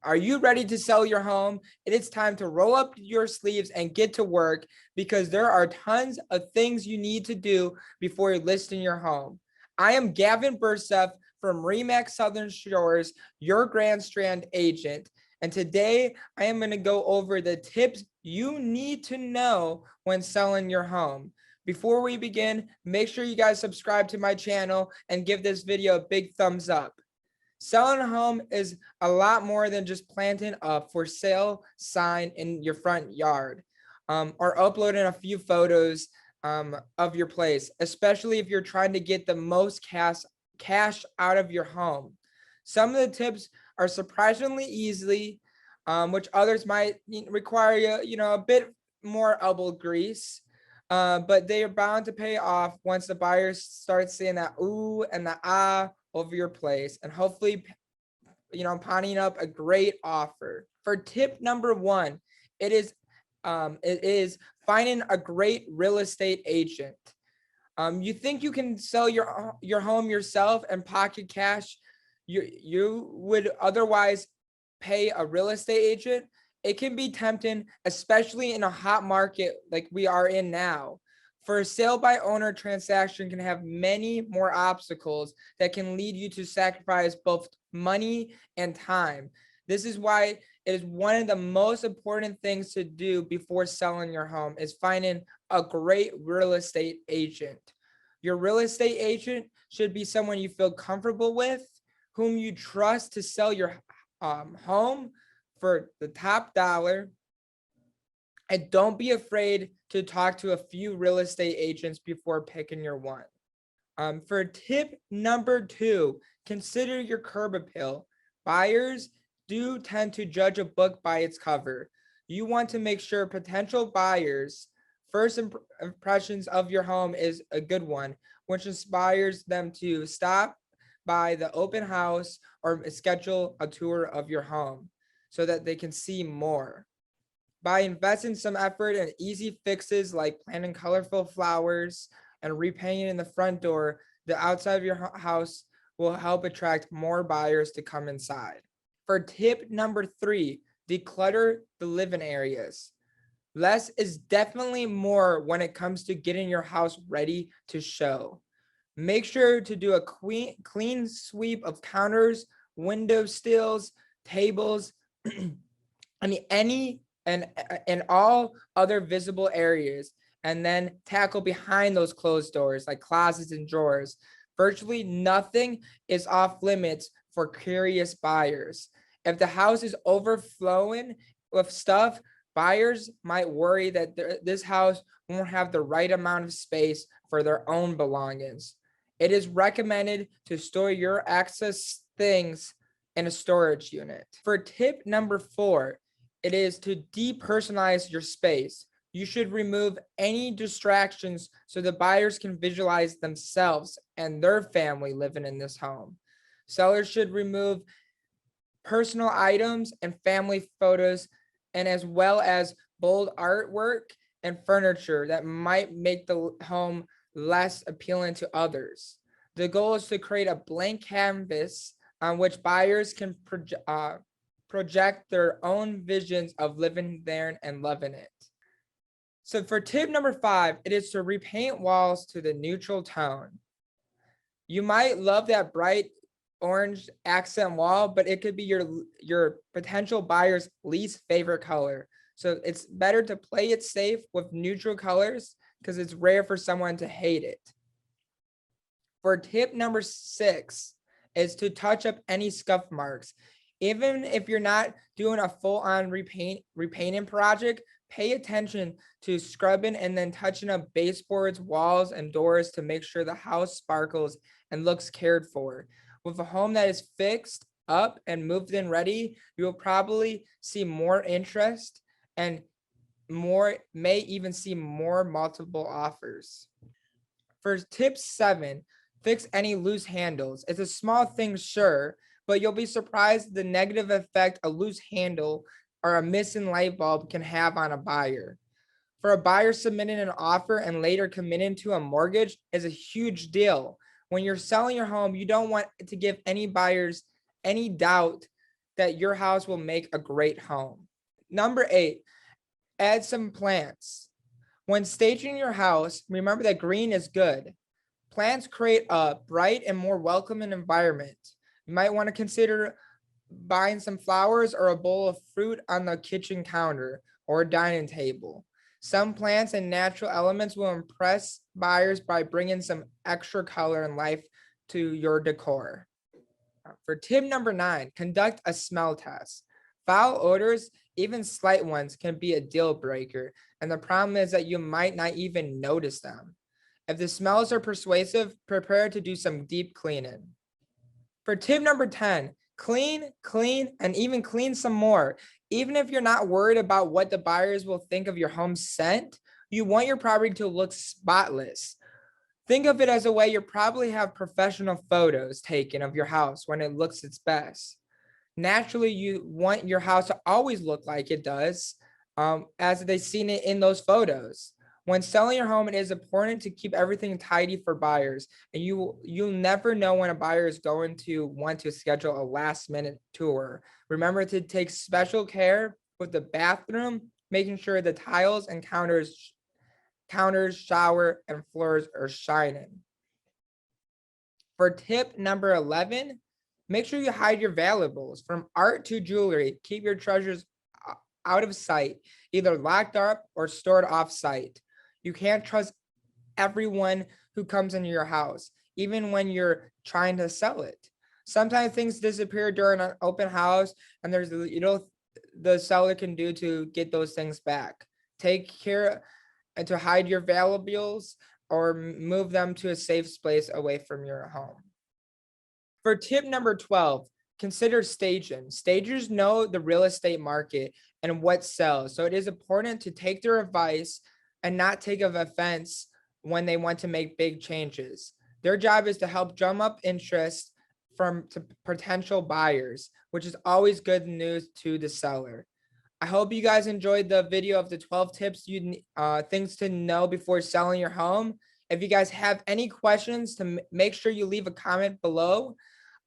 Are you ready to sell your home? It is time to roll up your sleeves and get to work, because there are tons of things you need to do before you list in your home. I am Gavin Burseth from RE/MAX Southern Shores, your Grand Strand agent. And today I am going to go over the tips you need to know when selling your home. Before we begin, make sure you guys subscribe to my channel and give this video a big thumbs up. Selling a home is a lot more than just planting a for sale sign in your front yard, or uploading a few photos of your place, especially if you're trying to get the most cash out of your home. Some of the tips are surprisingly easy, which others might require a bit more elbow grease, but they are bound to pay off once the buyers start seeing that ooh and the ah over your place, and hopefully pawning up a great offer. For tip number one, it is finding a great real estate agent. You think you can sell your home yourself and pocket cash you would otherwise pay a real estate agent? It can be tempting, especially in a hot market like we are in now. For a sale by owner transaction can have many more obstacles that can lead you to sacrifice both money and time. This is why it is one of the most important things to do before selling your home is finding a great real estate agent. Your real estate agent should be someone you feel comfortable with, whom you trust to sell your home for the top dollar. And don't be afraid to talk to a few real estate agents before picking your one. For tip number two, consider your curb appeal. Buyers do tend to judge a book by its cover. You want to make sure potential buyers' first impressions of your home is a good one, which inspires them to stop by the open house or schedule a tour of your home so that they can see more. By investing some effort in easy fixes like planting colorful flowers and repainting the front door, the outside of your house will help attract more buyers to come inside. For tip number three, declutter the living areas. Less is definitely more when it comes to getting your house ready to show. Make sure to do a clean sweep of counters, window sills, tables, and all other visible areas, and then tackle behind those closed doors like closets and drawers. Virtually nothing is off limits for curious buyers. If the house is overflowing with stuff, buyers might worry that this house won't have the right amount of space for their own belongings. It is recommended to store your excess things in a storage unit. For tip number four, it is to depersonalize your space. You should remove any distractions so the buyers can visualize themselves and their family living in this home. Sellers should remove personal items and family photos, and as well as bold artwork and furniture that might make the home less appealing to others. The goal is to create a blank canvas on which buyers can project their own visions of living there and loving it. So for tip number five, it is to repaint walls to the neutral tone. You might love that bright orange accent wall, but it could be your potential buyer's least favorite color. So it's better to play it safe with neutral colors because it's rare for someone to hate it. For tip number six is to touch up any scuff marks. Even if you're not doing a full-on repainting project, pay attention to scrubbing and then touching up baseboards, walls, and doors to make sure the house sparkles and looks cared for. With a home that is fixed up and moved in ready, you will probably see more interest and may even see more multiple offers. For tip 7, fix any loose handles. It's a small thing, sure, but you'll be surprised the negative effect a loose handle or a missing light bulb can have on a buyer. For a buyer submitting an offer and later committing to a mortgage is a huge deal. When you're selling your home, you don't want to give any buyers any doubt that your house will make a great home. Number 8, add some plants. When staging your house, remember that green is good. Plants create a bright and more welcoming environment. You might want to consider buying some flowers or a bowl of fruit on the kitchen counter or dining table. Some plants and natural elements will impress buyers by bringing some extra color and life to your decor. For tip number 9, conduct a smell test. Foul odors, even slight ones, can be a deal breaker, and the problem is that you might not even notice them. If the smells are persuasive, prepare to do some deep cleaning. For tip number 10, clean, and even clean some more. Even if you're not worried about what the buyers will think of your home scent, you want your property to look spotless. Think of it as a way you probably have professional photos taken of your house when it looks its best. Naturally, you want your house to always look like it does, as they've seen it in those photos. When selling your home, it is important to keep everything tidy for buyers, and you'll never know when a buyer is going to want to schedule a last-minute tour. Remember to take special care with the bathroom, making sure the tiles and counters, shower, and floors are shining. For tip number 11, make sure you hide your valuables. From art to jewelry, keep your treasures out of sight, either locked up or stored off-site. You can't trust everyone who comes into your house, even when you're trying to sell it. Sometimes things disappear during an open house, and there's the seller can do to get those things back. Take care and to hide your valuables or move them to a safe place away from your home. For tip number 12, consider staging. Stagers know the real estate market and what sells, so it is important to take their advice and not take offense when they want to make big changes. Their job is to help drum up interest from potential buyers, which is always good news to the seller. I hope you guys enjoyed the video of the 12 tips things to know before selling your home. If you guys have any questions, make sure you leave a comment below.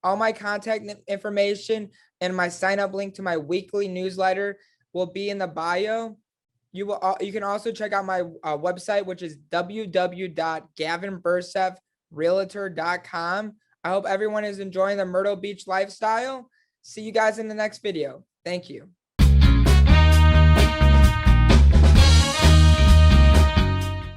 All my contact information and my sign up link to my weekly newsletter will be in the bio. You can also check out my website, which is www.gavinbursethrealtor.com. I hope everyone is enjoying the Myrtle Beach lifestyle. See you guys in the next video. Thank you.